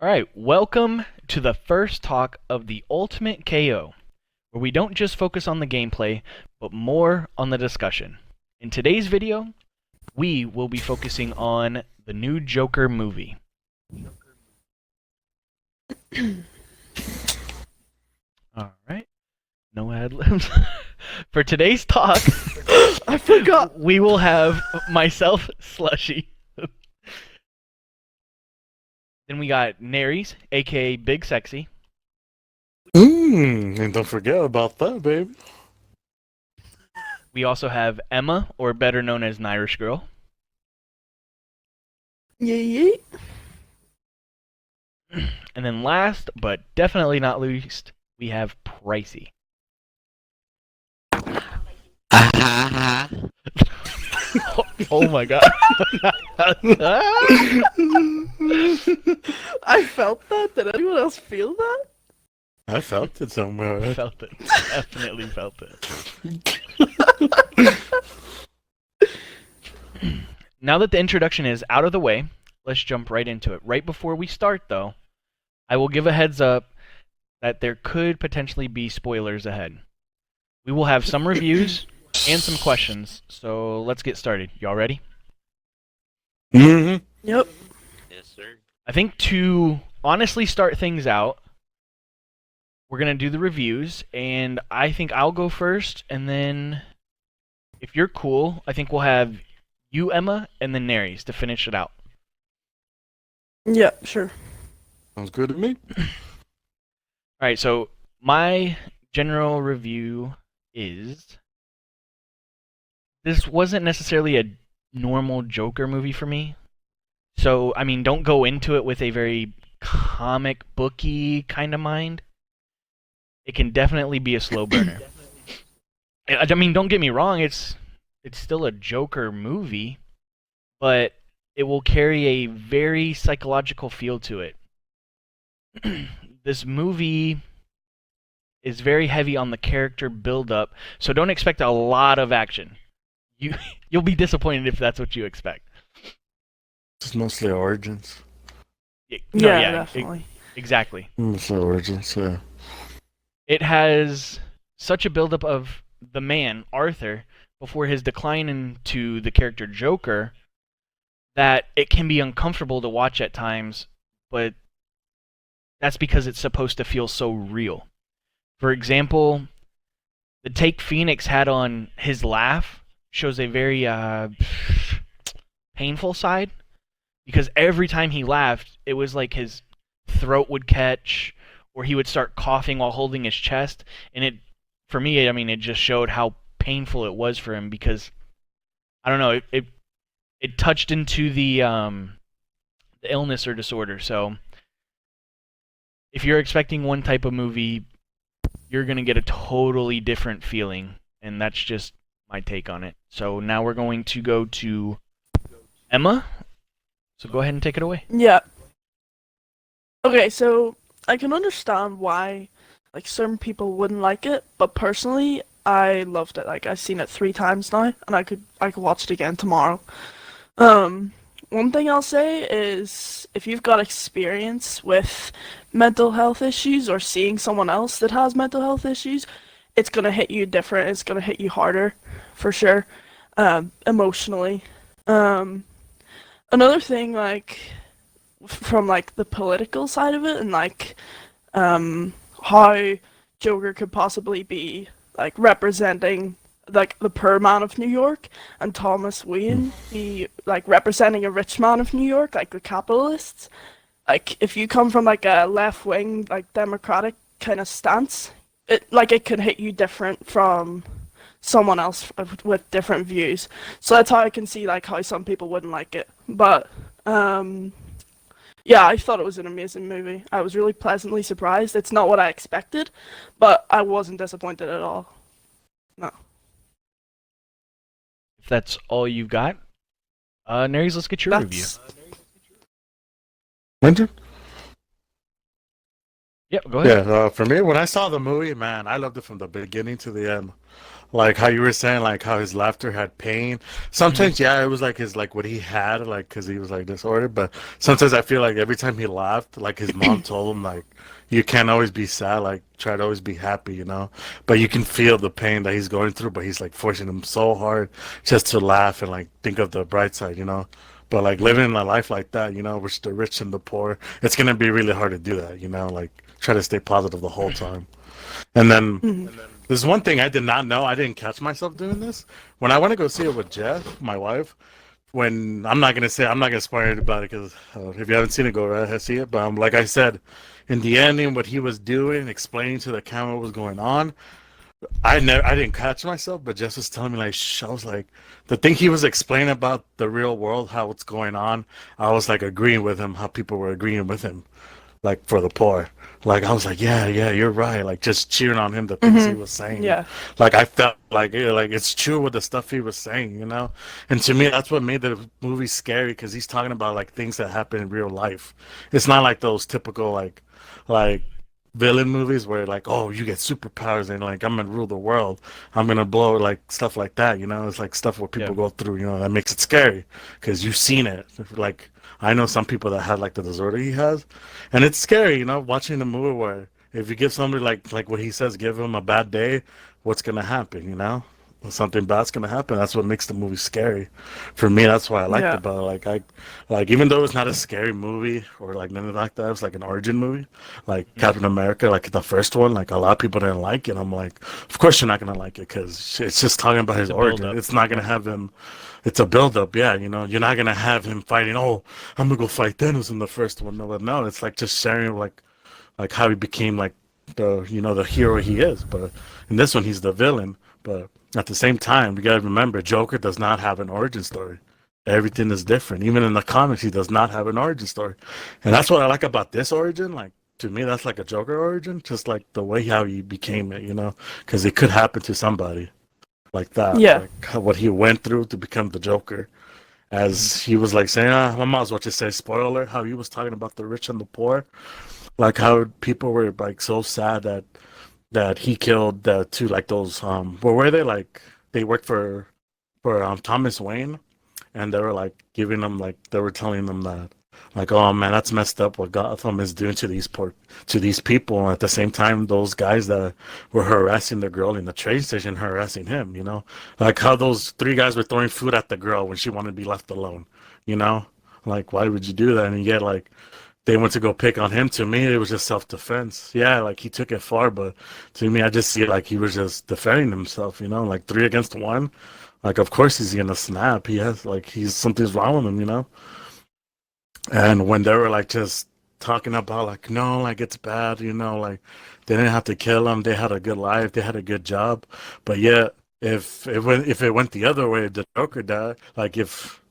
All right, welcome to the first talk of the Ultimate KO, where we don't just focus on the gameplay, but more on the discussion. In today's video, we will be focusing on the new Joker movie. All right, no ad libs. For today's talk, I forgot. we will have myself, Slushy. Then we got Naries, aka Big Sexy. And don't forget about that, baby. We also have Emma, or better known as Irish Girl. Yeah. And then last, but definitely not least, we have Pricey. Oh my god. I felt that. Did anyone else feel that? I felt it somewhere. I felt it. Definitely felt it. Now that the introduction is out of the way, let's jump right into it. Right before we start, though, I will give a heads up that there could potentially be spoilers ahead. We will have some reviews and some questions, so let's get started. Y'all ready? Mm-hmm. Yep. Yes, sir. I think to honestly start things out, we're going to do the reviews, and I think I'll go first, and then if you're cool, I think we'll have you, Emma, and then Naries to finish it out. Yeah, sure. Sounds good to me. Alright, so my general review is this wasn't necessarily a normal Joker movie for me. So, I mean, don't go into it with a very comic booky kind of mind. It can definitely be a slow burner. I mean, don't get me wrong, it's still a Joker movie, but it will carry a very psychological feel to it. This movie is very heavy on the character build-up, so don't expect a lot of action. You'll be disappointed if that's what you expect. It's mostly origins. Yeah, definitely. Exactly. Mostly origins, yeah. It has such a build-up of the man, Arthur, before his decline into the character Joker, that it can be uncomfortable to watch at times, but that's because it's supposed to feel so real. For example, the take Phoenix had on his laugh shows a very painful side, because every time he laughed, it was like his throat would catch, or he would start coughing while holding his chest, and for me, I mean, it just showed how painful it was for him, because I don't know, it touched into the illness or disorder. So if you're expecting one type of movie, you're gonna get a totally different feeling, and that's just my take on it. So now we're going to go to Emma. So go ahead and take it away. Yeah. Okay, so I can understand why like certain people wouldn't like it, but personally I loved it. Like I've seen it 3 times now and I could watch it again tomorrow. One thing I'll say is if you've got experience with mental health issues or seeing someone else that has mental health issues, it's gonna hit you different. It's gonna hit you harder, for sure, emotionally. Um, Another thing, like from like the political side of it, and like how Joker could possibly be like representing like the poor man of New York, and Thomas Wayne be like representing a rich man of New York, like the capitalists. Like if you come from like a left wing, like democratic kind of stance, it could hit you different from someone else with different views. So that's how I can see like how some people wouldn't like it. But yeah, I thought it was an amazing movie. I was really pleasantly surprised. It's not what I expected, but I wasn't disappointed at all. No. If that's all you've got, Naries, let's get your review. That's Winter? Yep, go ahead. Yeah, for me, when I saw the movie, man, I loved it from the beginning to the end. Like how you were saying, like how his laughter had pain. Sometimes, yeah, it was like his like what he had, like because he was like disordered. But sometimes I feel like every time he laughed, like his mom told him, like you can't always be sad, like try to always be happy, you know. But you can feel the pain that he's going through. But he's like forcing him so hard just to laugh and like think of the bright side, you know. But like living a life like that, you know, with the rich and the poor, it's gonna be really hard to do that, you know. Like try to stay positive the whole time. And then Mhm. there's one thing I did not know. I didn't catch myself doing this. When I went to go see it with Jeff, my wife, when I'm not gonna spoil anybody because if you haven't seen it, go right ahead see it. But like I said, in the ending, what he was doing, explaining to the camera what was going on, I didn't catch myself. But Jess was telling me like, I was like, the thing he was explaining about the real world, how it's going on. I was like agreeing with him, how people were agreeing with him like for the poor. Like I was like, yeah, yeah, you're right. Like just cheering on him, the things he Mhm. was saying. Yeah. Like I felt like yeah, like it's true with the stuff he was saying, you know. And to me, that's what made the movie scary because he's talking about like things that happen in real life. It's not like those typical like villain movies where like oh you get superpowers and like I'm gonna rule the world, I'm gonna blow like stuff like that, you know. It's like stuff where people Yeah. go through, you know, that makes it scary because you've seen it. Like I know some people that had like the disorder he has, and it's scary, you know, watching the movie where if you give somebody like what he says, give him a bad day, what's gonna happen, you know? Something bad's gonna happen. That's what makes the movie scary. For me, that's why I liked it. Yeah. But like even though it's not a scary movie or like nothing like that, it's like an origin movie, like Mhm. Captain America, like the first one. Like a lot of people didn't like it. I'm like, of course you're not gonna like it because it's just talking about It's his a origin. build-up. It's not gonna Yeah. have him. It's a build up, yeah. You know, you're not gonna have him fighting. Oh, I'm gonna go fight Thanos in the first one. No, it's like just sharing like how he became like the you know the hero he is. But in this one, he's the villain. But at the same time, we gotta remember Joker does not have an origin story. Everything is different. Even in the comics, he does not have an origin story, and that's what I like about this origin. Like to me, that's like a Joker origin, just like the way how he became it. You know, because it could happen to somebody like that, Yeah. like what he went through to become the Joker. Mhm. As he was like saying, I might as well just say spoiler, how he was talking about the rich and the poor, like how people were like so sad that he killed the two like those what were they like they worked for Thomas Wayne, and they were like giving them like they were telling them that like oh man that's messed up what Gotham is doing to these people, and at the same time those guys that were harassing the girl in the train station harassing him, you know, like how those three guys were throwing food at the girl when she wanted to be left alone, you know, like why would you do that? And yet like they went to go pick on him. To me, it was just self defense. Yeah, like he took it far, but to me, I just see it like he was just defending himself. You know, like three against one. Like, of course he's gonna snap. He has like he's something's wrong with him. You know. And when they were like just talking about like no, like it's bad. You know, like they didn't have to kill him. They had a good life. They had a good job. But yet, if it went the other way, the Joker died. Like if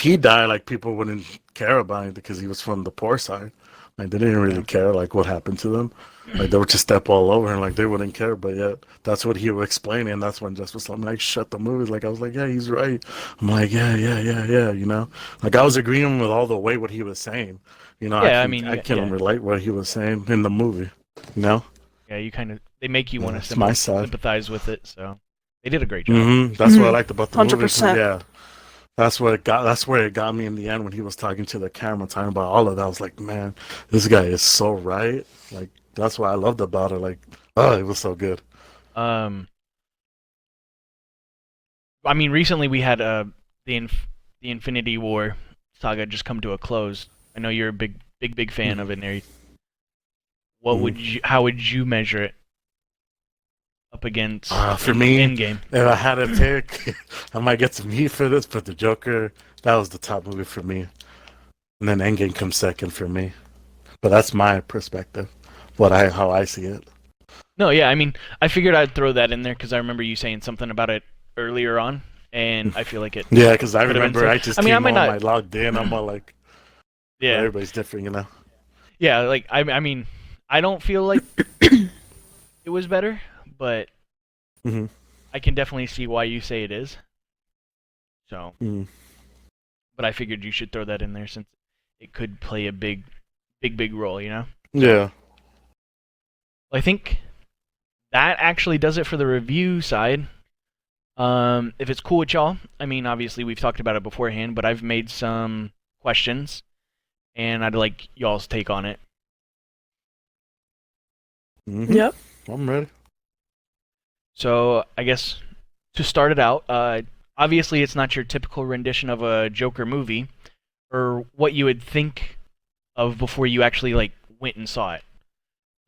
he died, like people wouldn't care about it because he was from the poor side. Like they didn't really Yeah. care like what happened to them. Like they would just step all over and like they wouldn't care. But yet that's what he was explaining. And that's when Jess was like, shut the movies. Like I was like, yeah, he's right. I'm like, yeah. You know, like I was agreeing with all the way what he was saying. You know, Yeah. I mean, I can yeah. relate what he was saying in the movie. You know, Yeah. You kind of they make you want yeah, to it's my side. sympathize with it. So they did a great job. That's what I Mhm. liked about the movie. 100%. Yeah. That's what it got. That's where it got me in the end when he was talking to the camera, talking about all of that. I was like, man, this guy is so right. Like that's what I loved about it. Like, oh, it was so good. Um, I mean, recently we had the Infinity War saga just come to a close. I know you're a big fan of it, Neri. Mhm. How would you measure it up against For me, Endgame? if I had to pick, I might get some heat for this, but the Joker, that was the top movie for me. And then Endgame comes second for me. But that's my perspective, how I see it. No, yeah, I mean, I figured I'd throw that in there because I remember you saying something about it earlier on, and I feel like it Yeah, because I could have been remember said. I just I mean, I came might home, not. I logged in, I'm all like, well, Yeah, everybody's different, you know. yeah, like I mean, I don't feel like it was better, but hmm I can definitely see why you say it is. So, hmm but I figured you should throw that in there since it could play a big role, you know? Yeah. Well, I think that actually does it for the review side. If it's cool with y'all, I mean, obviously we've talked about it beforehand, but I've made some questions, and I'd like y'all's take on it. Yep. I'm ready. So I guess to start it out, obviously it's not your typical rendition of a Joker movie, or what you would think of before you actually like went and saw it.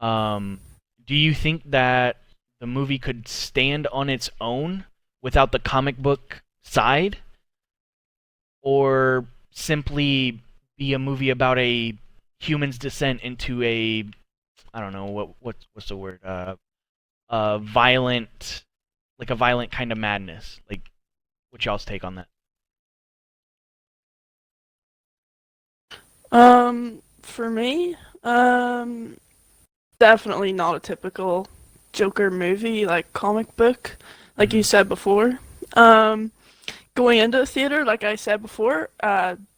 Do you think that the movie could stand on its own without the comic book side, or simply be a movie about a human's descent into a, I don't know what's the word, violent, like a violent kind of madness? Like, what's y'all's take on that? For me, definitely not a typical Joker movie, like comic book, like you said before. Going into the theater, like I said before,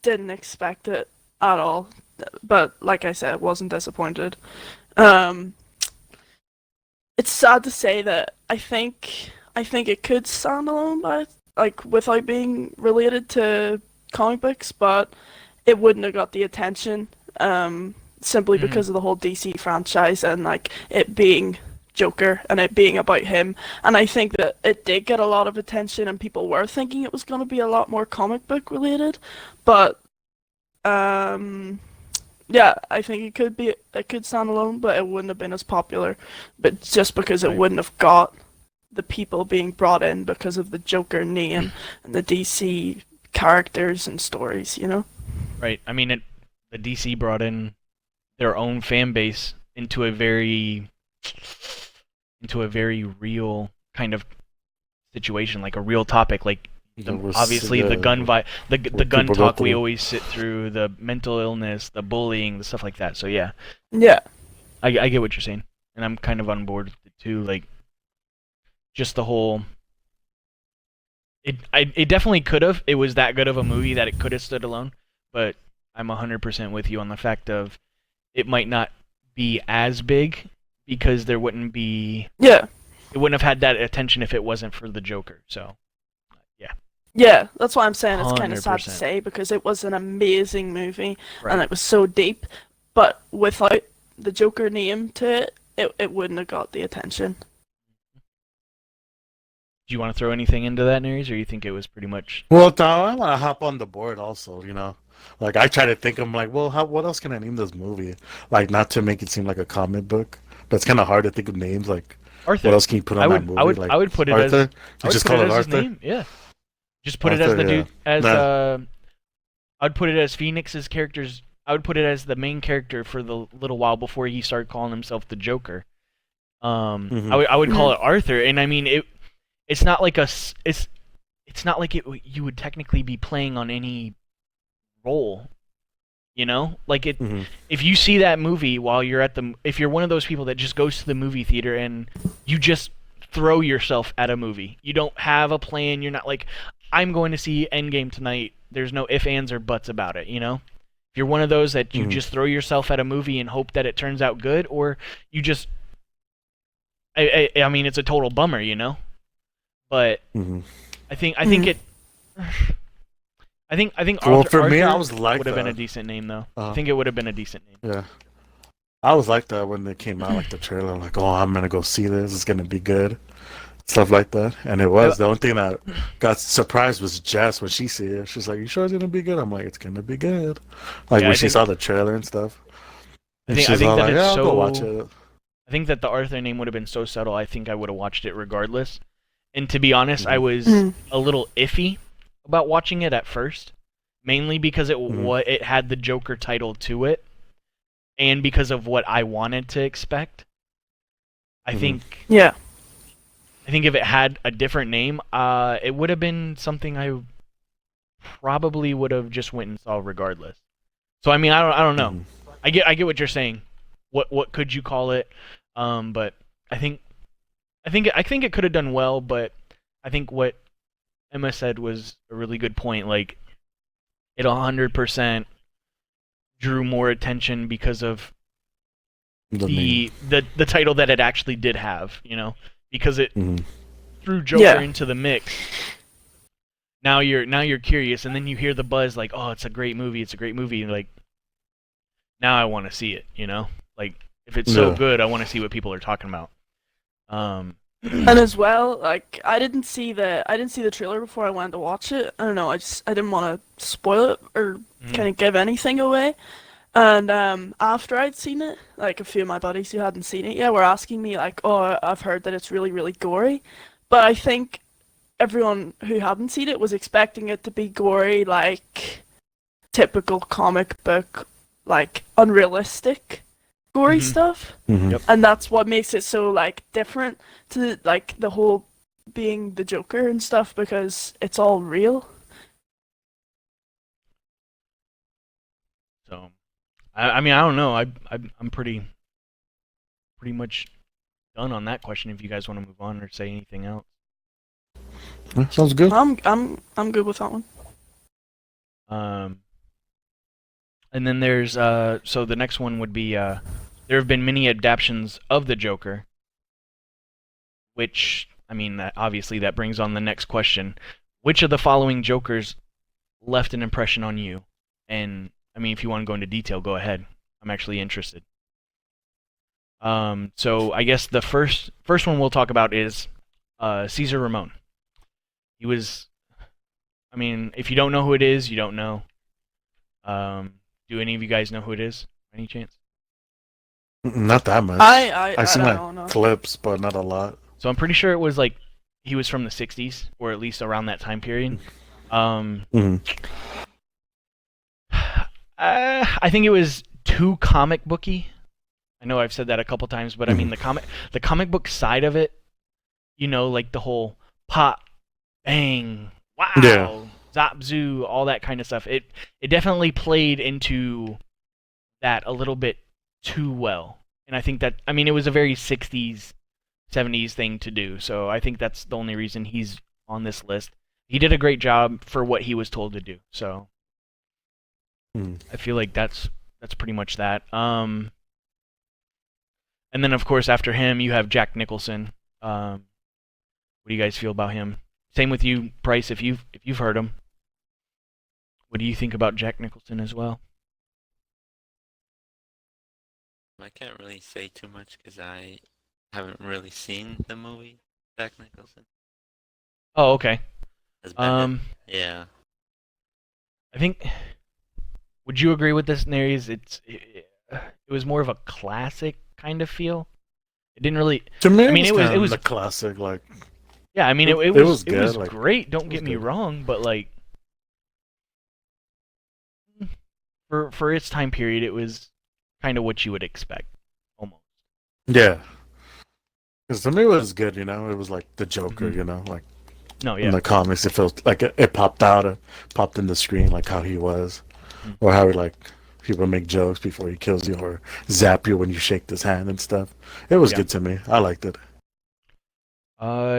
didn't expect it at all, but like I said, wasn't disappointed. Um, it's sad to say that I think it could stand alone by like without being related to comic books, but it wouldn't have got the attention simply Mhm. because of the whole DC franchise and like it being Joker and it being about him. And I think that it did get a lot of attention and people were thinking it was going to be a lot more comic book related, but um yeah, I think it could stand alone, but it wouldn't have been as popular. But just because it Right. wouldn't have got the people being brought in because of the Joker name and the DC characters and stories, you know? Right. I mean, the DC brought in their own fan base into a very real kind of situation, like a real topic, like obviously the the gun people go talk we through. always sit through, the mental illness, the bullying, the stuff like that. So yeah, Yeah. I get what you're saying, and I'm kind of on board with it too. Like just the whole. It definitely could have. It was that good of a movie that it could have stood alone, but I'm 100% with you on the fact of it might not be as big because there wouldn't be Yeah. it wouldn't have had that attention if it wasn't for the Joker. So yeah, Yeah, that's why I'm saying it's kind of sad to 100%. say because it was an amazing movie and Right. it was so deep, but without the Joker name to it, it wouldn't have got the attention. Do you want to throw anything into that, Neres, or you think it was pretty much Well, Tom, I want to hop on the board also. Like I try to think. I'm like, well, what else can I name this movie? Like, not to make it seem like a comic book, but it's kind of hard to think of names. Like, Arthur? what else can you put on that movie? Like I would put it as Arthur. I You would just put it call it as his Arthur. name. Yeah, just put it as Arthur, the yeah. dude as Nah. I'd put it as Phoenix's character's. I would put it as the main character for the little while before he started calling himself the Joker. Hmm. I would call Mhm. it Arthur, and I mean it's not like it's not like you would technically be playing on any role, you know? Like Hmm. if you see that movie while you're if you're one of those people that just goes to the movie theater and you just throw yourself at a movie. You don't have a plan. You're not like I'm going to see Endgame tonight. There's no ifs, ands, or buts about it, you know? If you're one of those that you Hmm. just throw yourself at a movie and hope that it turns out good, or you just, I mean, it's a total bummer, you know. But Hmm. I think it, I think Well, for me, I Arthur was like would have been a that. decent name though. I Uh, think it would have been a decent name. yeah, I was like that when it came out, like the trailer. I'm like, oh, I'm gonna go see this. It's gonna be good, stuff like that. And it I, was. The only thing that got surprised was Jess when she see it. She's like, "You sure it's gonna be good?" I'm like, "It's gonna be good." Like yeah, when she saw the trailer and stuff, and I she's think all that like, it's "Yeah, I'll go watch so. it." I think that the Arthur name would have been so subtle. I think I would have watched it regardless. And to be honest, I Hmm. was Mhm. a little iffy about watching it at first, mainly because Hmm. it had the Joker title to it, and because of what I wanted to expect. I Hmm. think Yeah. I think if it had a different name, it would have been something I probably would have just went and saw regardless. So I mean, I don't know. Hmm. I get what you're saying. What could you call it? But I think I think it could have done well, but I think what Emma said was a really good point. Like it 100% drew more attention because of The name. the title that it actually did have. You know, because Hmm. threw Joker Yeah. into the mix, now you're curious, and then you hear the buzz like, oh, it's a great movie, and like, now I want to see it, you know? Like, if it's so Yeah. good, I want to see what people are talking about. And as well, like I didn't see the trailer before I went to watch it. I don't know. I didn't want to spoil it or kind of give anything away. And after I'd seen it, like a few of my buddies who hadn't seen it yet were asking me like, "Oh, I've heard that it's really, really gory," but I think everyone who hadn't seen it was expecting it to be gory, like typical comic book, like unrealistic gory Mhm. stuff. Mhm. Yep. And that's what makes it so like different to like the whole being the Joker and stuff, because it's all real. So, I mean, I don't know. I'm pretty much done on that question. If you guys want to move on or say anything else. Yeah, sounds good. I'm good with that one. And then there's so the next one would be there have been many adaptations of the Joker, which I mean obviously that brings on the next question: which of the following Jokers left an impression on you? And I mean, if you want to go into detail, go ahead. I'm actually interested. So I guess the first one we'll talk about is Caesar Ramon. He was, I mean, if you don't know who it is, you don't know. Do any of you guys know who it is? By any chance? Not that much. I seen don't know. like clips, but not a lot. So I'm pretty sure it was like he was from the '60s, or at least around that time period. Mhm. I think it was too comic booky. I know I've said that a couple times, but I mean the comic book side of it, you know, like the whole pop, bang, wow, Yeah. zap, zoo, all that kind of stuff. It definitely played into that a little bit too well, and I think that it was a very '60s, '70s thing to do. So I think that's the only reason he's on this list. He did a great job for what he was told to do. So Mm. I feel like that's pretty much that. And then of course after him you have Jack Nicholson. What do you guys feel about him? Same with you, Bryce. If you've heard him, what do you think about Jack Nicholson as well? I can't really say too much because I haven't really seen the movie Jack Nicholson. Oh, okay. As Batman. Um, Yeah. I think. Would you agree with this, Naries? It was more of a classic kind of feel. It didn't really. To me, I mean, it was the classic. Like, Yeah, I mean, It it was was good, like, great. Don't it get was me good. wrong, but like for its time period, it was kind of what you would expect, almost. yeah, because to me it was good. You know, it was like the Joker. Mhm. You know, like No, in yeah, the comics, it felt like it popped out, popped in the screen, like how he was, Mhm. or how he like people make jokes before he kills you, or zap you when you shake his hand and stuff. It was Yeah. good to me. I liked it.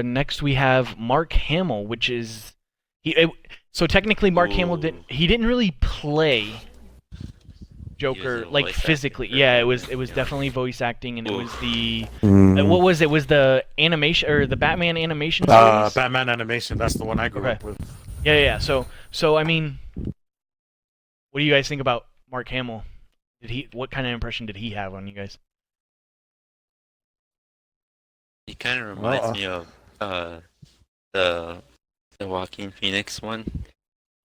Next we have Mark Hamill, which is so technically Mark Hamill didn't really play Joker a like voice physically. actor. Yeah, it was Yeah. definitely voice acting, and it was Oof. the Mm. what was it? Was the animation or the Batman animation series? Batman animation. That's the one I grew Okay. up with. Yeah. So I mean, what do you guys think about Mark Hamill? What kind of impression did he have on you guys? He kind of reminds Well, me of the Joaquin Phoenix one,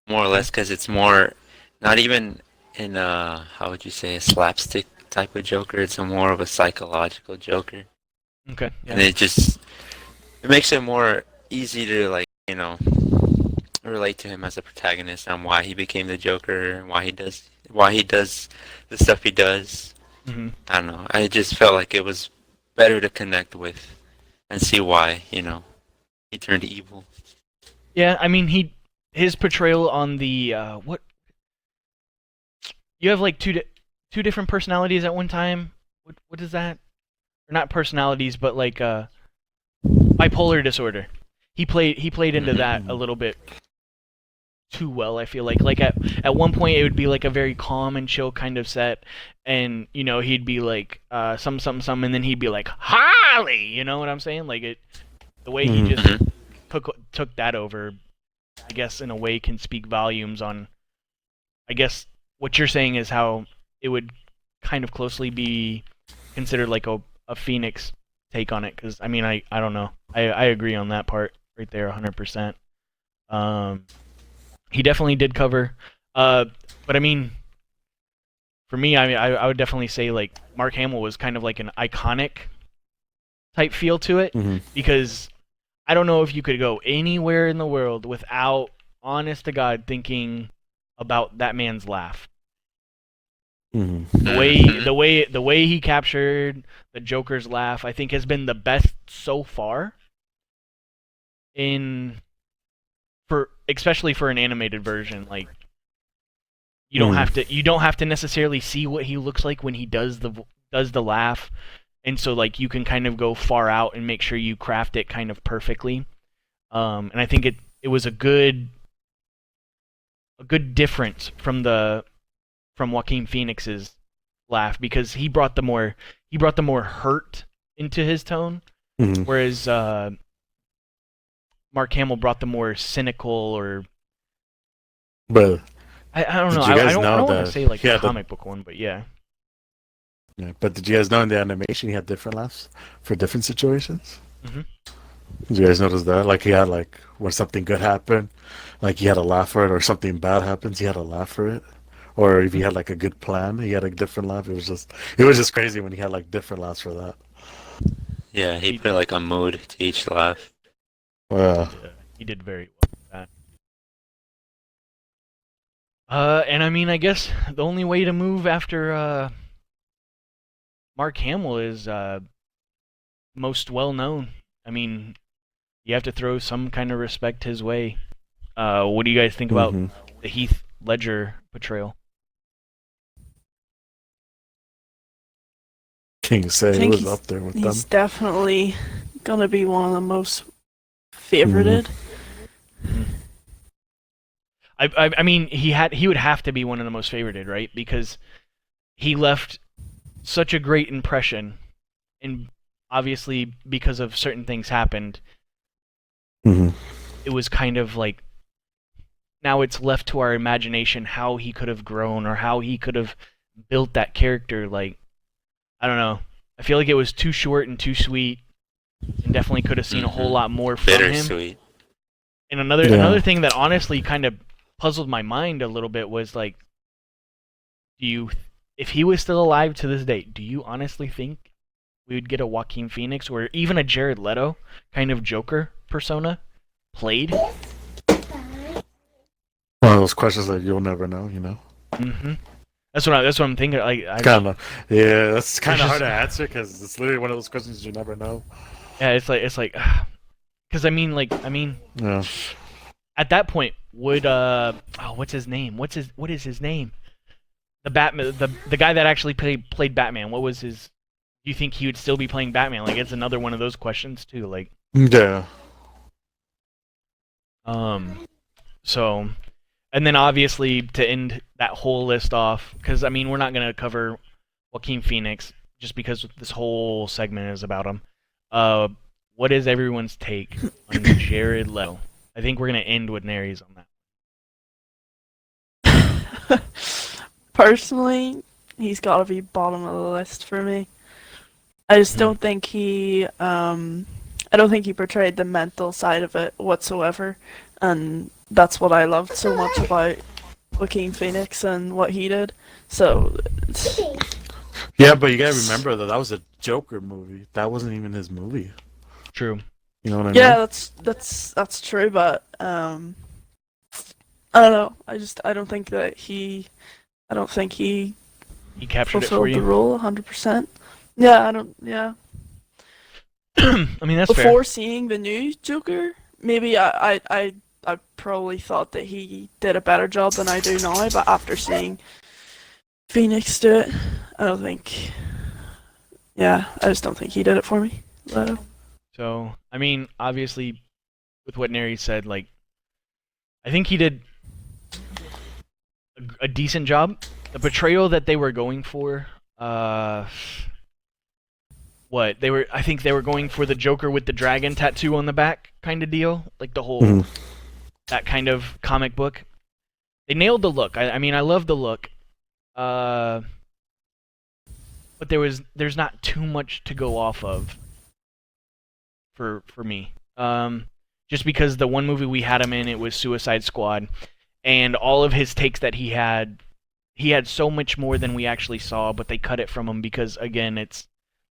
more or less, because it's more not even in how would you say, a slapstick type of Joker. It's a more of a psychological Joker, Okay. and Yeah. it makes it more easy to like relate to him as a protagonist and why he became the Joker and why he does the stuff he does. hmm I don't know. I just felt like it was better to connect with and see why, he turned evil. Yeah. I mean, his portrayal on the what you have like two different personalities at one time. What is that? Or not personalities, but like bipolar disorder. He played into that a little bit too well. I feel like at one point it would be like a very calm and chill kind of set, and he'd be like some, and then he'd be like Holly. You know what I'm saying? Like the The way he Mhm. just Mhm. took that over, I guess in a way can speak volumes on. I guess what you're saying is how it would kind of closely be considered like a Phoenix take on it. Because I mean, I don't know. I agree on that part right there, 100%. He definitely did cover. But I mean, for me, I would definitely say like Mark Hamill was kind of like an iconic type feel to it Mhm. because I don't know if you could go anywhere in the world without, honest to God, thinking about that man's laugh. Mhm. The way he captured the Joker's laugh, I think has been the best so far. Especially for an animated version, like you don't have to necessarily see what he looks like when he does the laugh, and so like you can kind of go far out and make sure you craft it kind of perfectly. And I think it was a good difference from Joaquin Phoenix's laugh because he brought the more hurt into his tone, Mhm. whereas Mark Hamill brought the more cynical or But I don't know. did you guys I know don't want to that say like he a had the? comic book one, but yeah. Yeah, but did you guys know in the animation he had different laughs for different situations? Mhm. Did you guys notice that? Like he had like when something good happened, like he had a laugh for it, or something bad happens, he had a laugh for it. Or if he had like a good plan, he had a different laugh. It was just crazy when he had like different laughs for that. Yeah, he put like a mood to each laugh. Well, Yeah, he did very well with that. And I mean, I guess the only way to move after Mark Hamill is most well known. I mean, you have to throw some kind of respect his way. What do you guys think about hmm the Heath Ledger portrayal? King I say it think was up there with them. he's definitely gonna be one of the most Mm-hmm. favorited. I mean, he would have to be one of the most favorited, right? Because he left such a great impression, and obviously because of certain things happened, hmm it was kind of like now it's left to our imagination how he could have grown or how he could have built that character. Like I don't know, I feel like it was too short and too sweet, and definitely could have seen a whole lot more from him. Bittersweet. And Yeah. another thing that honestly kind of puzzled my mind a little bit was like, if he was still alive to this day, do you honestly think we would get a Joaquin Phoenix or even a Jared Leto kind of Joker persona played? One of those questions that you'll never know, you know. Mm-hmm. That's what I'm thinking. Like, Kind of, yeah. That's kind of just- hard to answer because it's literally one of those questions you never know. yeah, it's like, because I mean, Yeah. at that point, would what's his name? What is his name? The Batman, the guy that actually played Batman. What was his? Do you think he would still be playing Batman? Like, it's another one of those questions too. Like, Yeah. so, and then obviously to end that whole list off, because I mean we're not gonna cover Joaquin Phoenix just because this whole segment is about him. What is everyone's take on Jared Leto? I think we're gonna end with Nary's on that. Personally, he's got to be bottom of the list for me. I just don't think I don't think he portrayed the mental side of it whatsoever, and that's what I loved so much about Joaquin Phoenix and what he did. So, Yeah, but you gotta remember that was a Joker movie. That wasn't even his movie. True. You know what I mean? yeah, that's true, but I don't know. I don't think that he He captured it for fulfilled the you. role 100%. Yeah, I don't. Yeah. I mean that's fair. Before seeing the new Joker, maybe I probably thought that he did a better job than I do now, but after seeing Phoenix do it, I don't think. Yeah, I just don't think he did it for me. Leto. So I mean, obviously, with what Nary said, like, I think he did a decent job. The portrayal that they were going for, what they were. I think they were going for the Joker with the dragon tattoo on the back kind of deal, like the whole Mhm. that kind of comic book. They nailed the look. I mean, I love the look. But there's not too much to go off of for me. Just because the one movie we had him in, it was Suicide Squad, and all of his takes that he had so much more than we actually saw, but they cut it from him because again, it's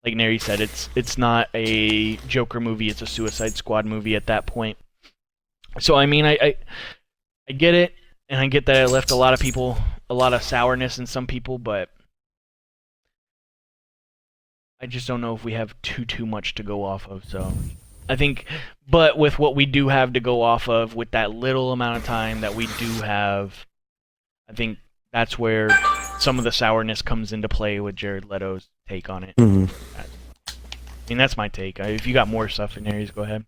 like Neri said, it's not a Joker movie, it's a Suicide Squad movie at that point. So I mean, I get it, and I get that it left a lot of sourness in some people, but I just don't know if we have too much to go off of. So I think, but with what we do have to go off of, with that little amount of time that we do have, I think that's where some of the sourness comes into play with Jared Leto's take on it. Mhm. I mean, that's my take. If you got more stuff in there, just go ahead.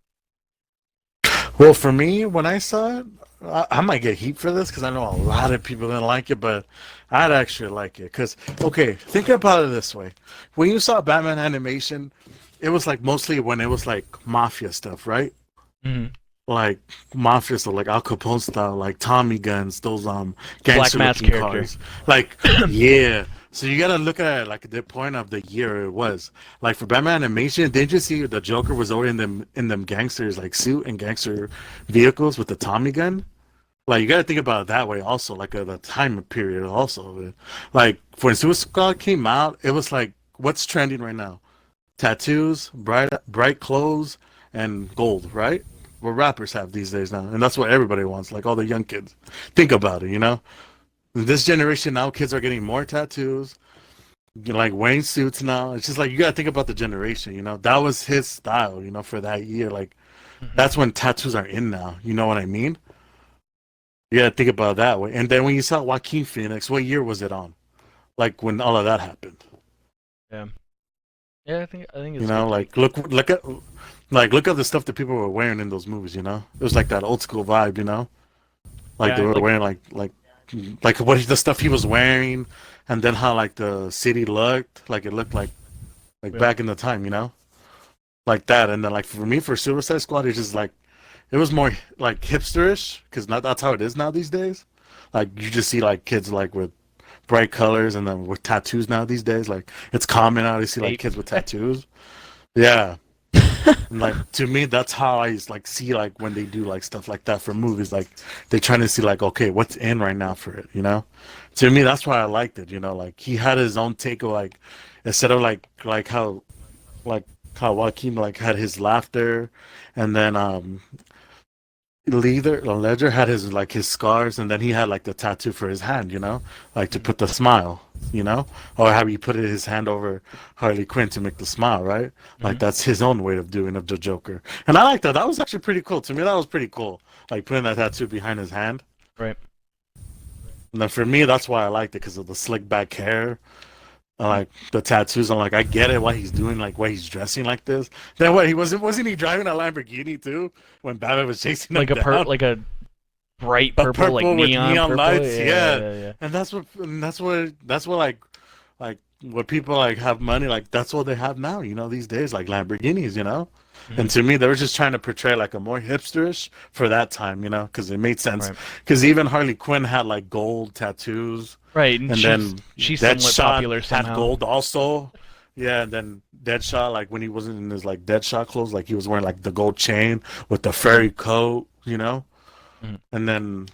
Well, for me, when I saw it, I might get heat for this because I know a lot of people didn't like it, but I'd actually like it. Because, okay, think about it this way. When you saw Batman animation, it was like mostly when it was like mafia stuff, right? Mm-hmm. Like mafia stuff, like Al Capone style, like Tommy guns, those Black gangster Mask looking character. cars. Like, yeah. So you gotta look at it like the point of the year it was. Like for Batman animation, didn't you see the Joker was already in them gangsters like suit and gangster vehicles with the Tommy gun? Like you gotta think about it that way also, like the time period also. Like when Suicide Squad came out, it was like what's trending right now? Tattoos, bright clothes, and gold, right? What rappers have these days now, and that's what everybody wants. Like all the young kids, think about it. You know, this generation now, kids are getting more tattoos, like wearing suits now. It's just like you gotta think about the generation. You know, that was his style. You know, for that year, like that's when tattoos are in now. You know what I mean? You gotta think about it that way. And then when you saw Joaquin Phoenix, what year was it on? Like when all of that happened. Yeah, I think it's You know, like look at the stuff that people were wearing in those movies. You know, it was like that old school vibe. You know, like Yeah, they were like- wearing like what the stuff he was wearing, and then how like the city looked, like it looked like Yeah. back in the time. You know, like that. And then like for me, for Suicide Squad, it's just like it was more like hipsterish because that's how it is now these days. Like you just see like kids like with bright colors and then with tattoos now these days. Like it's common now to see like Ape. kids with tattoos. Yeah. And, like to me, that's how I like see like when they do like stuff like that for movies. Like they're trying to see like okay, what's in right now for it. You know. To me, that's why I liked it. You know, like he had his own take of like instead of like how Joaquin like had his laughter, and then Ledger had his scars, and then he had like the tattoo for his hand, you know, like to put the smile, you know, or how he put his hand over Harley Quinn to make the smile, right? Like that's his own way of doing of the Joker, and I like that. That was actually pretty cool to me. That was pretty cool, like putting that tattoo behind his hand. Right. And then for me, that's why I liked it because of the slick back hair. And, like the tattoos, I'm like, I get it. Why he's doing like why he's dressing like this. Then what he wasn't he driving a Lamborghini too when Batman was chasing him like a down? like a bright A purple, like purple with neon, neon purple. lights, yeah. yeah. And that's what like what people like have money like that's what they have now, you know, these days, like Lamborghinis, you know. And to me, they were just trying to portray like a more hipsterish for that time, you know, because it made sense. Right. Because even Harley Quinn had like gold tattoos, Right, and she's, then she's somewhat Deadshot popular had somehow. gold also. Yeah, and then Deadshot, like when he wasn't in his like Deadshot clothes, like he was wearing like the gold chain with the furry coat, you know. Mhm. And then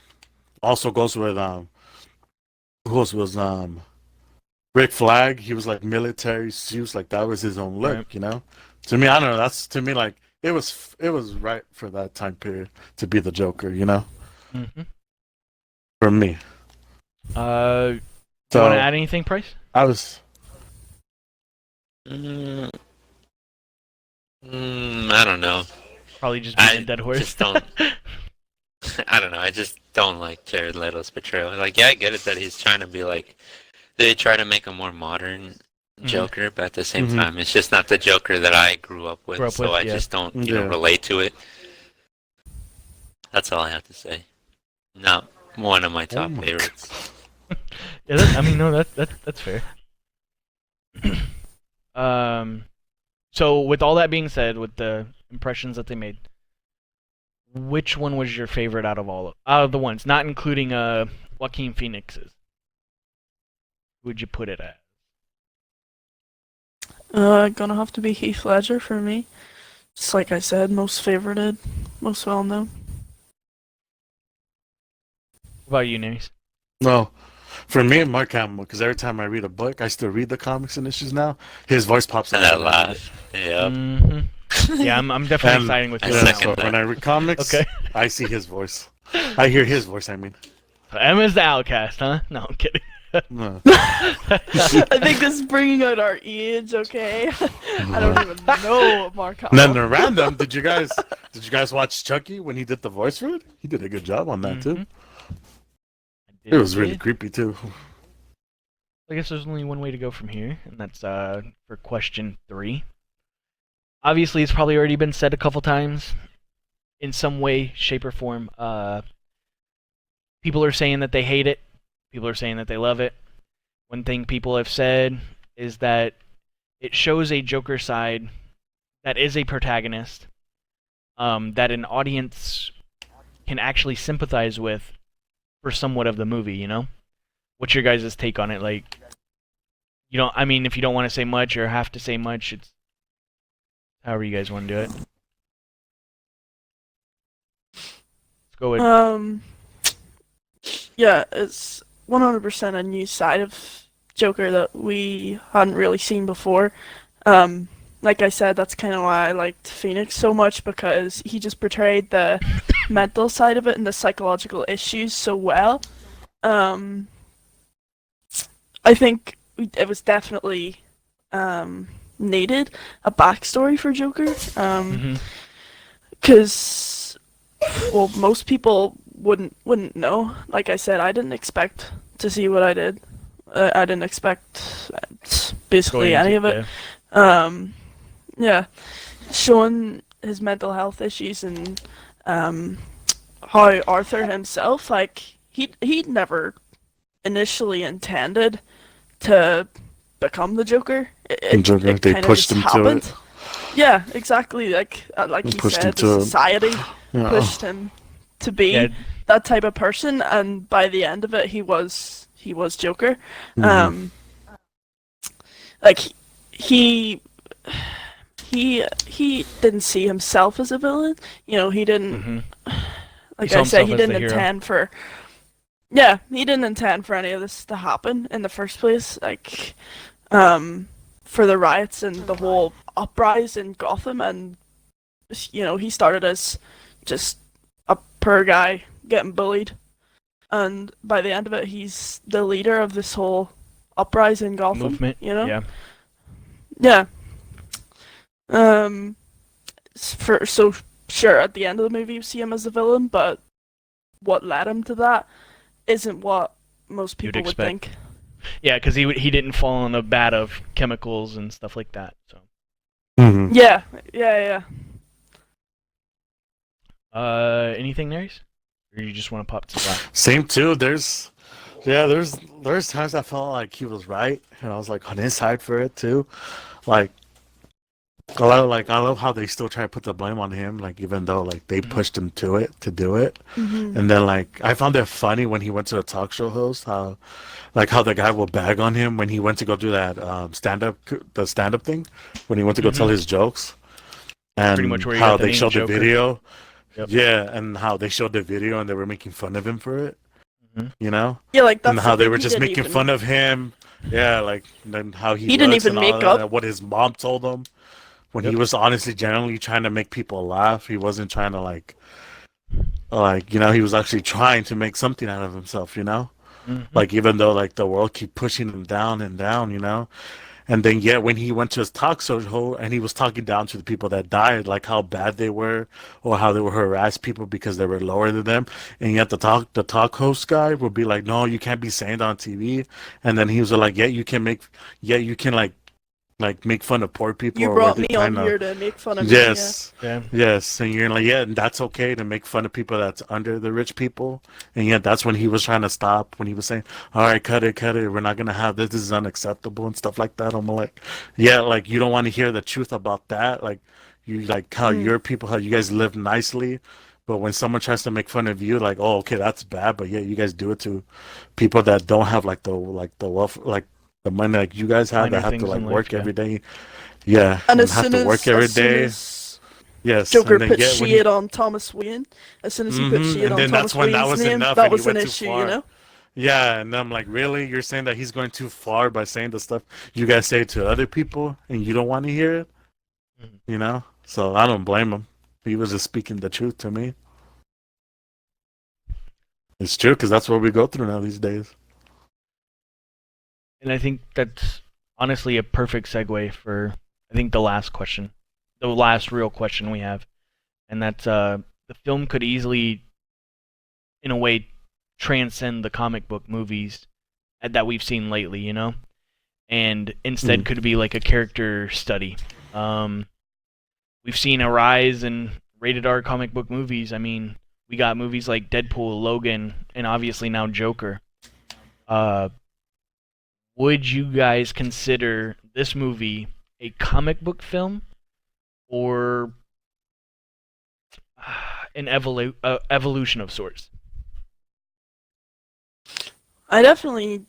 also goes with who else was Rick Flag. He was like military suits, like that was his own look, Right. you know. To me, I don't know. That's to me like it was right for that time period to be the Joker, you know. Mm-hmm. For me, Do you so want to add anything, Price? I was. I don't know. Probably just being I a dead horse. just don't. I don't know. I just don't like Jared Leto's portrayal. Like, yeah, I get it that he's trying to be like. They try to make a more modern Joker, but at the same Mhm. time, it's just not the Joker that I grew up with. Grew up So with, I yeah. just don't, Yeah. relate to it. That's all I have to say. Not one of my top my favorites. Yeah, I mean, no, that's fair. So with all that being said, with the impressions that they made, which one was your favorite out of the ones, not including Joaquin Phoenix's? Who would you put it at? Gonna have to be Heath Ledger for me. Just like I said, most favorited, most well known. What about you, Nace? No, for me, Mark Hamill, because every time I read a book, I still read the comics and issues now. His voice pops And out. that laugh. Yeah. Yeah, I'm definitely And- siding with I you. Yeah, on that second so one. when I read comics, Okay. I see his voice. I hear his voice. I mean, Emma's the outcast, huh? No, I'm kidding. no. I think this is bringing out our age, okay? I don't even know Mark And then Hamill. the random. Did you guys watch Chucky when he did the voice for it? He did a good job on that too. Mhm. It was really creepy too. I guess there's only one way to go from here, and that's for question 3. Obviously, it's probably already been said a couple times, in some way, shape, or form. People are saying that they hate it. People are saying that they love it. One thing people have said is that it shows a Joker side that is a protagonist, that an audience can actually sympathize with for somewhat of the movie, you know? What's your guys' take on it? Like, I mean, if you don't want to say much or have to say much, it's however you guys want to do it. Let's go with Yeah, it's 100% a new side of Joker that we hadn't really seen before. Like I said, that's kind of why I liked Phoenix so much, because he just portrayed the mental side of it and the psychological issues so well. I think it was definitely needed a backstory for Joker. Mhm. Because well, most people wouldn't know. Like I said, I didn't expect to see what I did. I didn't expect basically Going any into- of it. Yeah, showing his mental health issues and how Arthur himself, like he never initially intended to become the Joker. Joker, they kinda pushed just him to it. happened. Yeah, exactly. Like They you pushed him said, to the it. society Yeah. pushed him to be Yeah, that type of person, and by the end of it, he was Joker. Mhm. Like he didn't see himself as a villain. You know, he didn't. mhm. Like saw I said, himself he as didn't the hero. intend for. Yeah, he didn't intend for any of this to happen in the first place. Like, for the riots and the whole uprising in Gotham, and you know, he started as just a poor guy getting bullied, and by the end of it, he's the leader of this whole uprising in Gotham. Movement. You know? Yeah. Yeah. So sure, at the end of the movie, you see him as a villain, but what led him to that isn't what most You'd people would expect. think. Yeah, because he didn't fall in a vat of chemicals and stuff like that. So, Mhm. Yeah, yeah. anything, Nares? Or you just want to pop to that? Same too. There's times I felt like he was right, and I was like on his side for it too. Like I love how they still try to put the blame on him, like even though like they Mhm. pushed him to do it. Mm-hmm. And then like I found it funny when he went to the talk show host, how the guy will bag on him when he went to go do that stand up thing, when he went to go tell Mhm. his jokes, and Pretty much where he how got the they name showed the Joker. video. Yep. Yeah, and how they showed the video and they were making fun of him for it. Mhm. You know, Yeah, like that's and how the they thing, were he just didn't making even- fun of him. Yeah, like then how he He didn't looks even and all make that, up. and what his mom told him when he Yep. was honestly generally trying to make people laugh. He wasn't trying to like he was actually trying to make something out of himself. You know, Mhm. like even though like the world keep pushing him down and down. You know. And then yet when he went to his talk show and he was talking down to the people that died, like how bad they were or how they were harassed people because they were lower than them. And yet the talk host guy would be like, no, you can't be saying that on TV. And then he was like, yeah, you can like like make fun of poor people. You or brought were they me on kinda- here to make fun of Yes. Yeah. Yes, and you're like, yeah, and that's okay to make fun of people that's under the rich people, and yet that's when he was trying to stop, when he was saying, "All right, cut it, we're not gonna have this. This is unacceptable," and stuff like that. I'm like, yeah, like you don't want to hear the truth about that, like you like how Mm. your people, how you guys live nicely, but when someone tries to make fun of you, like, oh, okay, that's bad, but yeah, you guys do it to people that don't have the wealth, like the money like you guys have, Minor that have to things like in work life, yeah. every day, yeah, And as have soon to as, work every as soon day. as Yes, Joker and then put when shit on Thomas Wayne, as soon as he put shit and on then Thomas that's when that Wayne's was name, enough, that and he was an went too issue, you far. know? Yeah, and I'm like, really? You're saying that he's going too far by saying the stuff you guys say to other people, and you don't want to hear it? Mhm. You know? So I don't blame him. He was just speaking the truth to me. It's true, because that's what we go through now these days. And I think that's honestly a perfect segue for, I think, the last question, the last real question we have, and that's the film could easily, in a way, transcend the comic book movies that we've seen lately, you know, and instead could be like a character study. We've seen a rise in rated R comic book movies. I mean, we got movies like Deadpool, Logan, and obviously now Joker. Would you guys consider this movie a comic book film or an evolution of sorts? I definitely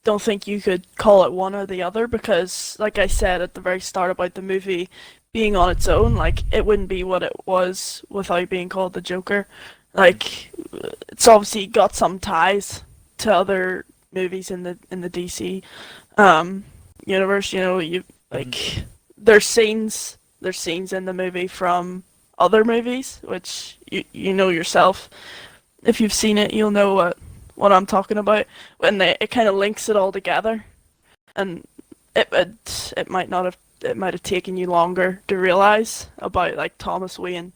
don't think you could call it one or the other because, like I said at the very start about the movie being on its own, like it wouldn't be what it was without being called the Joker. Like it's obviously got some ties to other movies in the DC universe. You know, you like there's scenes in the movie from other movies, which you know yourself. If you've seen it, you'll know what I'm talking about. When it kind of links it all together, and it might have taken you longer to realize about like Thomas Wayne,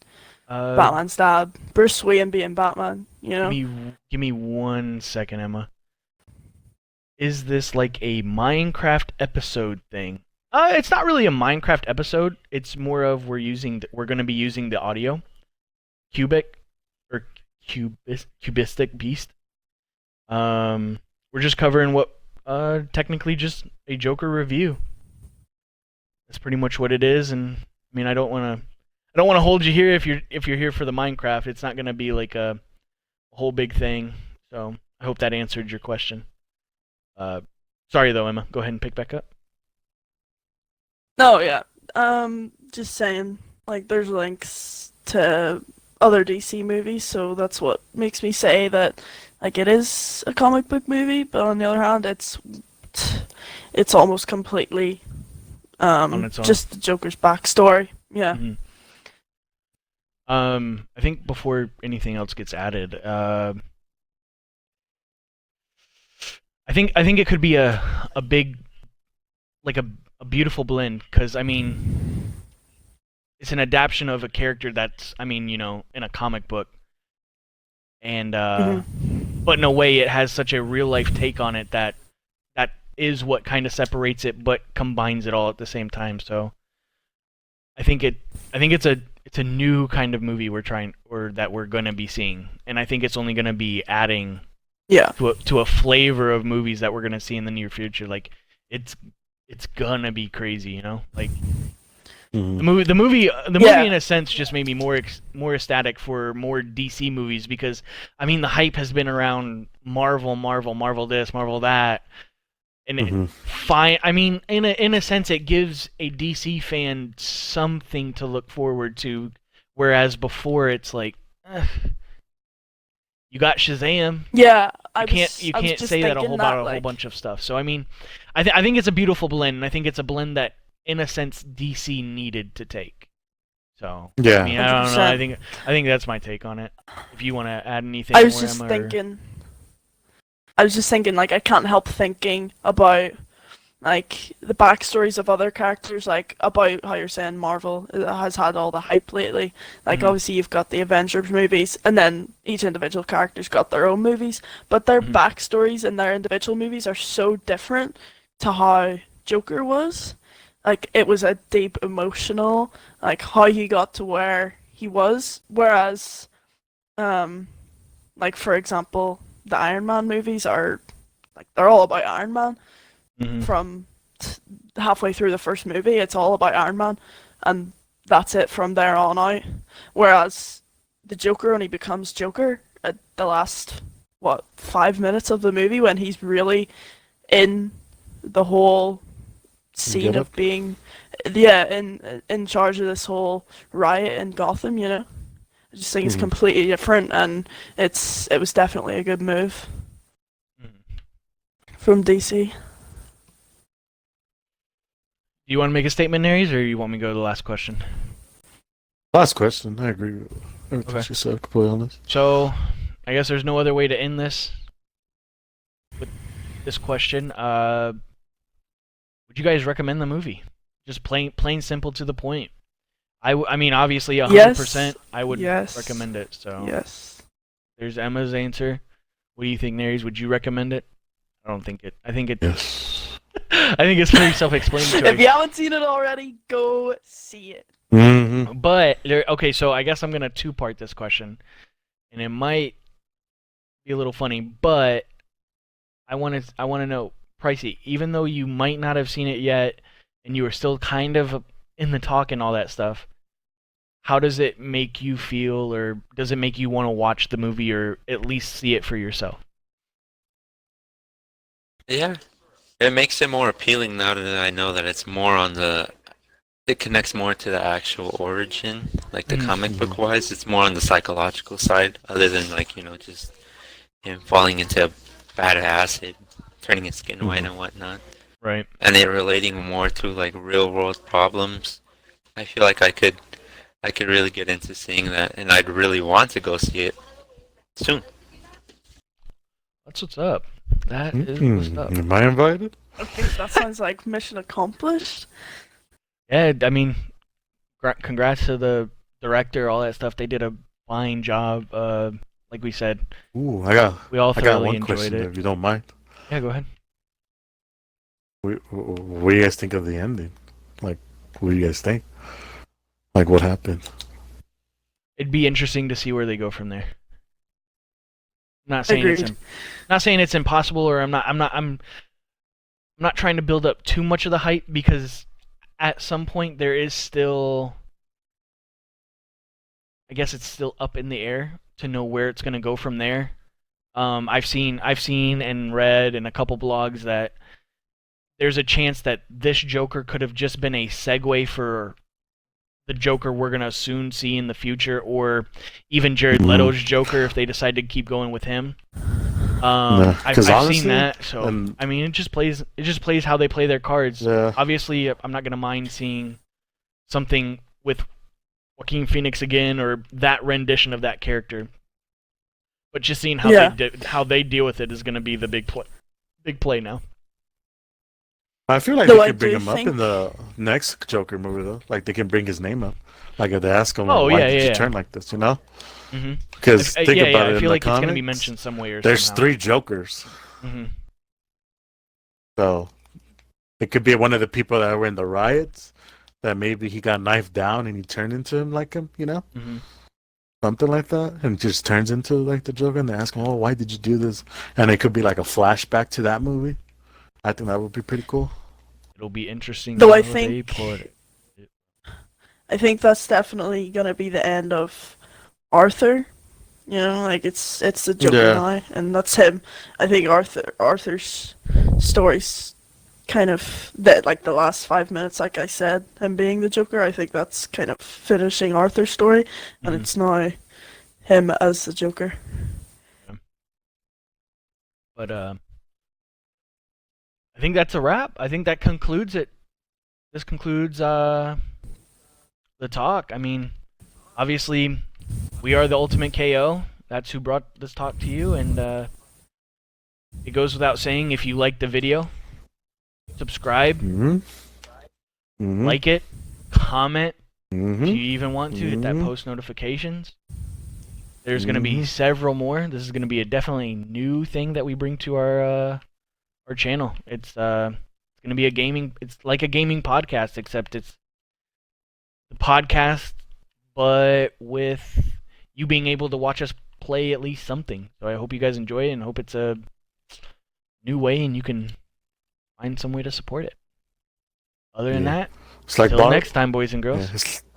Batman's dad, Bruce Wayne being Batman. You know, Give me 1 second, Emma. Is this like a Minecraft episode thing? It's not really a Minecraft episode. It's more of we're going to be using the audio, cubistic beast. We're just covering what technically just a Joker review. That's pretty much what it is, and I mean I don't want to hold you here if you're here for the Minecraft. It's not going to be like a whole big thing. So I hope that answered your question. Sorry though, Emma. Go ahead and pick back up. no, yeah. Just saying, like there's links to other DC movies, so that's what makes me say that like it is a comic book movie, but on the other hand it's almost completely On its own. just the Joker's backstory. Yeah. Mhm. I think before anything else gets added, I think it could be a big, like a beautiful blend, because I mean it's an adaptation of a character that's, I mean, you know, in a comic book, and but in a way it has such a real life take on it that is what kind of separates it but combines it all at the same time. So I think it's a new kind of movie that we're going to be seeing, and I think it's only going to be adding Yeah. to a flavor of movies that we're going to see in the near future. Like it's going to be crazy, you know? Like the movie Yeah. in a sense just made me more ecstatic for more DC movies, because I mean the hype has been around Marvel this, Marvel that, and I mean in a sense it gives a DC fan something to look forward to, whereas before it's like you got Shazam. Yeah. You can't say that about a whole bunch of stuff. So I mean, I think it's a beautiful blend, and I think it's a blend that, in a sense, DC needed to take. So Yeah. I mean, I don't know. 100%. I think that's my take on it. If you want to add anything, I was more, just Emma, thinking, like, I can't help thinking about, like, the backstories of other characters, like, about how you're saying Marvel has had all the hype lately. Like, obviously, you've got the Avengers movies, and then each individual character's got their own movies, but their backstories in their individual movies are so different to how Joker was. Like it was a deep emotional, like how he got to where he was. Whereas, like for example, the Iron Man movies are like they're all about Iron Man. Mhm. From halfway through the first movie, it's all about Iron Man, and that's it from there on out. Whereas the Joker only becomes Joker at the last 5 minutes of the movie when he's really in the whole scene Get of it? being in charge of this whole riot in Gotham. I just think it's Mhm. completely different, and it was definitely a good move Mhm. from DC. Do you want to make a statement, Aries, or you want me to go to the last question? Last question. I agree with everything Okay. she said. Completely honest. So, I guess there's no other way to end this with this question. Would you guys recommend the movie? Just plain simple to the point. I mean, obviously, 100%, I would Yes. recommend it. So, Yes. there's Emma's answer. What do you think, Naries? Would you recommend it? I don't think it. I think it. Yes. I think it's pretty self-explanatory. If you haven't seen it already, go see it. Mm-hmm. But okay, so I guess I'm gonna two-part this question, and it might be a little funny, but I want to know, Pricey. Even though you might not have seen it yet, and you are still kind of in the talk and all that stuff, how does it make you feel, or does it make you want to watch the movie, or at least see it for yourself? Yeah, it makes it more appealing now that I know that it's more on the. It connects more to the actual origin, like the Mhm. comic book wise. It's more on the psychological side, other than like just him falling into a bad acid, turning his skin white and whatnot, Right. and it relating more to like real world problems. I feel like I could really get into seeing that, and I'd really want to go see it soon. That's what's up. That is what's up. Am I invited? Okay, that sounds like mission accomplished. Yeah, I mean, congrats to the director, all that stuff. They did a fine job. Like we said, Ooh, I got we all I got thoroughly one enjoyed question it. if you don't mind. Yeah, go ahead. What do you guys think of the ending? Like, what do you guys think? Like, what happened? It'd be interesting to see where they go from there. I'm not saying Agreed. not saying it's impossible, or I'm not trying to build up too much of the hype, because at some point there is still, I guess it's still up in the air to know where it's gonna go from there. I've seen and read in a couple blogs that there's a chance that this Joker could have just been a segue for the Joker we're gonna soon see in the future, or even Jared Leto's Joker if they decide to keep going with him. I've honestly, seen that, so and- I mean, it just plays how they play their cards. Yeah. Obviously, I'm not gonna mind seeing something with Joaquin Phoenix again, or that rendition of that character. But just seeing how Yeah. how they deal with it is gonna be the big play now. I feel like Though they I could bring do him up in think- the next Joker movie, though. Like, they can bring his name up. Like, if they ask him, Oh, why yeah, did yeah, you yeah. turn like this, you know? Mm-hmm. Because think about it, I in feel the like it's gonna be comics, mentioned somewhere. there's somehow. 3 Jokers. Mm-hmm. So, it could be one of the people that were in the riots, that maybe he got knifed down and he turned into him like him, you know? Mm-hmm. Something like that. And just turns into, like, the Joker, and they ask him, oh, why did you do this? And it could be, like, a flashback to that movie. I think that would be pretty cool. It'll be interesting. Though I how they think- put it. I think that's definitely gonna be the end of Arthur. Like it's the Joker Yeah. now, and that's him. I think Arthur's story's kind of that, like the last 5 minutes, like I said, him being the Joker. I think that's kind of finishing Arthur's story, and Mhm. it's now him as the Joker. But I think that's a wrap. I think that concludes it. This concludes the talk. I mean, obviously, we are the Ultimate KO. That's who brought this talk to you, and it goes without saying, if you like the video, subscribe, Mm-hmm. Mm-hmm. like it, comment. Mm-hmm. If you even want to, hit that Mhm. post notifications. There's going to be Mhm. several more. This is going to be a definitely new thing that we bring to our channel. It's going gonna be a gaming. It's like a gaming podcast, except it's the podcast, but with you being able to watch us play at least something. So I hope you guys enjoy it, and hope it's a new way, and you can find some way to support it. Other than Yeah. that, It's like till next time, boys and girls. Yeah,